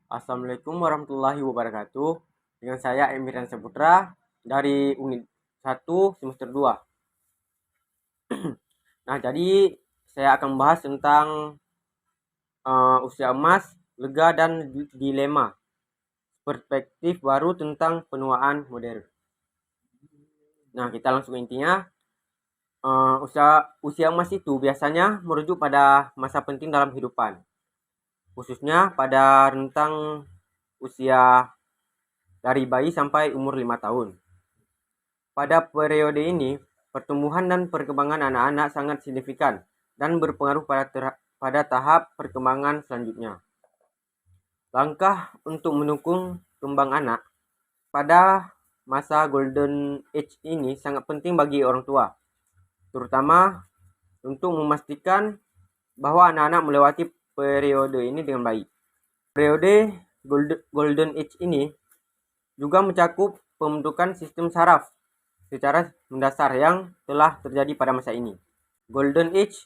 Assalamualaikum warahmatullahi wabarakatuh. Dengan saya Emiran Saputra dari unit 1 semester 2. Nah, jadi saya akan membahas tentang usia emas, lega dan dilema. Perspektif baru tentang penuaan modern. Nah, kita langsung intinya. Usia emas itu biasanya merujuk pada masa penting dalam kehidupan, khususnya pada rentang usia dari bayi sampai umur 5 tahun. Pada periode ini, pertumbuhan dan perkembangan anak-anak sangat signifikan dan berpengaruh pada tahap perkembangan selanjutnya. Langkah untuk mendukung kembang anak pada masa Golden Age ini sangat penting bagi orang tua, terutama untuk memastikan bahwa anak-anak melewati periode ini dengan baik. Periode Golden Age ini juga mencakup pembentukan sistem saraf secara mendasar yang telah terjadi pada masa ini. Golden Age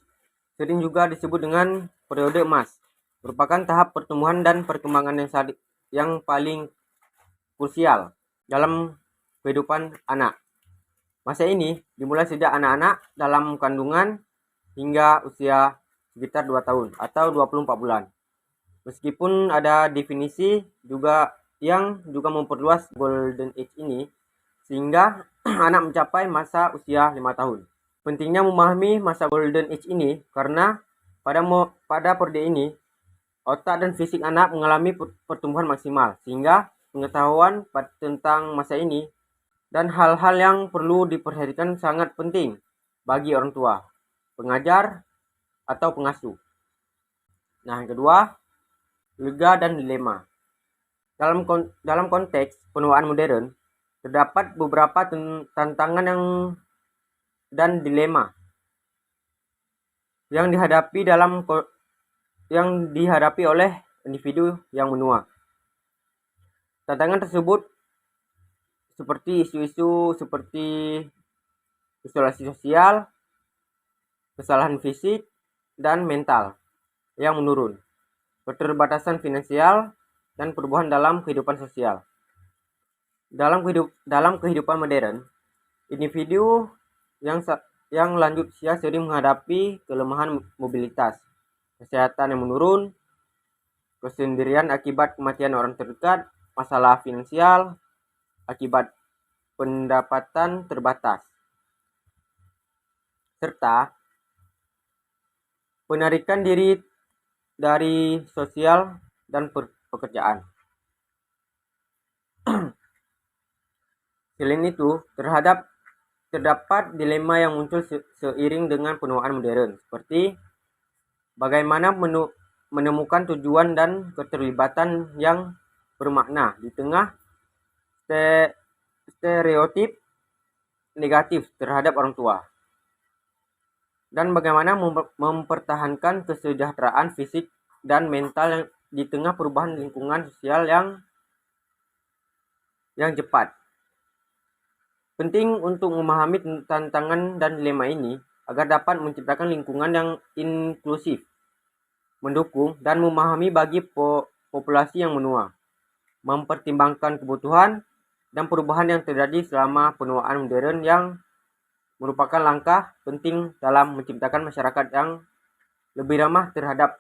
sering juga disebut dengan periode emas, merupakan tahap pertumbuhan dan perkembangan yang paling krusial dalam kehidupan anak. Masa ini dimulai sejak anak-anak dalam kandungan hingga usia sekitar 2 tahun atau 24 bulan. Meskipun ada definisi yang juga memperluas Golden Age ini sehingga anak mencapai masa usia 5 tahun. Pentingnya memahami masa Golden Age ini karena pada periode ini otak dan fisik anak mengalami pertumbuhan maksimal, sehingga pengetahuan tentang masa ini dan hal-hal yang perlu diperhatikan sangat penting bagi orang tua, pengajar, atau pengasuh. Nah, yang kedua, lega dan dilema. Dalam konteks penuaan modern, terdapat beberapa tantangan dan dilema yang dihadapi oleh individu yang menua. Tantangan tersebut seperti isu-isu seperti isolasi sosial, kesalahan fisik dan mental yang menurun, keterbatasan finansial, dan perubahan dalam kehidupan sosial. Dalam kehidupan modern, individu yang lanjut usia sering menghadapi kelemahan mobilitas, kesehatan yang menurun, kesendirian akibat kematian orang terdekat, masalah finansial akibat pendapatan terbatas, serta penarikan diri dari sosial dan pekerjaan. Selain itu, terdapat dilema yang muncul seiring dengan penuaan modern, seperti bagaimana menemukan tujuan dan keterlibatan yang bermakna di tengah stereotip negatif terhadap orang tua, dan bagaimana mempertahankan kesejahteraan fisik dan mental di tengah perubahan lingkungan sosial yang cepat. Penting untuk memahami tantangan dan dilema ini agar dapat menciptakan lingkungan yang inklusif, mendukung, dan memahami bagi populasi yang menua, mempertimbangkan kebutuhan dan perubahan yang terjadi selama penuaan modern yang merupakan langkah penting dalam menciptakan masyarakat yang lebih ramah terhadap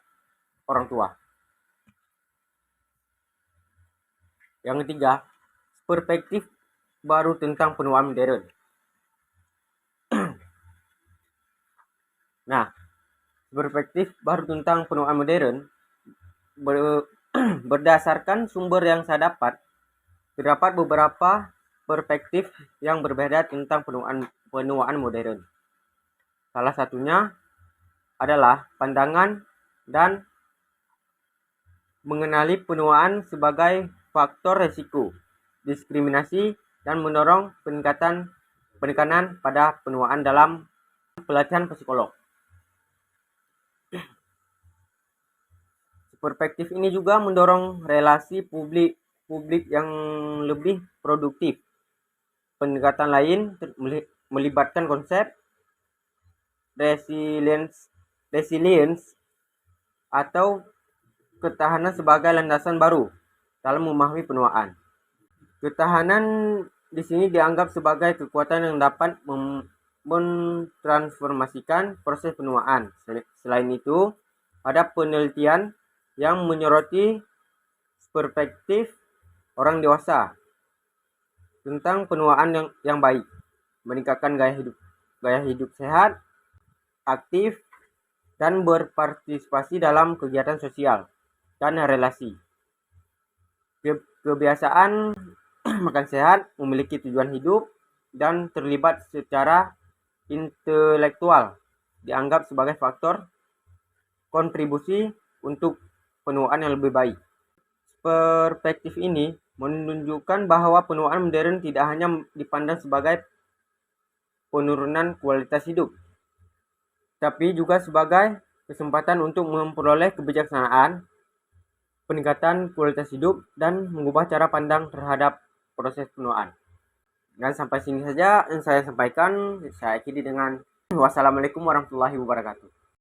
orang tua. Yang ketiga, perspektif baru tentang penuaan modern. Nah, perspektif baru tentang penuaan modern berdasarkan sumber yang saya dapat, terdapat beberapa perspektif yang berbeda tentang penuaan modern. Salah satunya adalah pandangan dan mengenali penuaan sebagai faktor resiko, diskriminasi, dan mendorong penekanan pada penuaan dalam pelatihan psikolog. Perspektif ini juga mendorong relasi publik yang lebih produktif. Pendekatan lain melibatkan konsep resilience atau ketahanan sebagai landasan baru dalam memahami penuaan. Ketahanan di sini dianggap sebagai kekuatan yang dapat mentransformasikan proses penuaan. Selain itu, ada penelitian yang menyoroti perspektif orang dewasa tentang penuaan yang baik, meningkatkan gaya hidup sehat, aktif, dan berpartisipasi dalam kegiatan sosial dan relasi. Kebiasaan makan sehat, memiliki tujuan hidup, dan terlibat secara intelektual dianggap sebagai faktor kontribusi untuk penuaan yang lebih baik. Perspektif ini menunjukkan bahwa penuaan modern tidak hanya dipandang sebagai penurunan kualitas hidup, tapi juga sebagai kesempatan untuk memperoleh kebijaksanaan, peningkatan kualitas hidup, dan mengubah cara pandang terhadap proses penuaan. Dan sampai sini saja yang saya sampaikan. Saya akhiri dengan wassalamualaikum warahmatullahi wabarakatuh.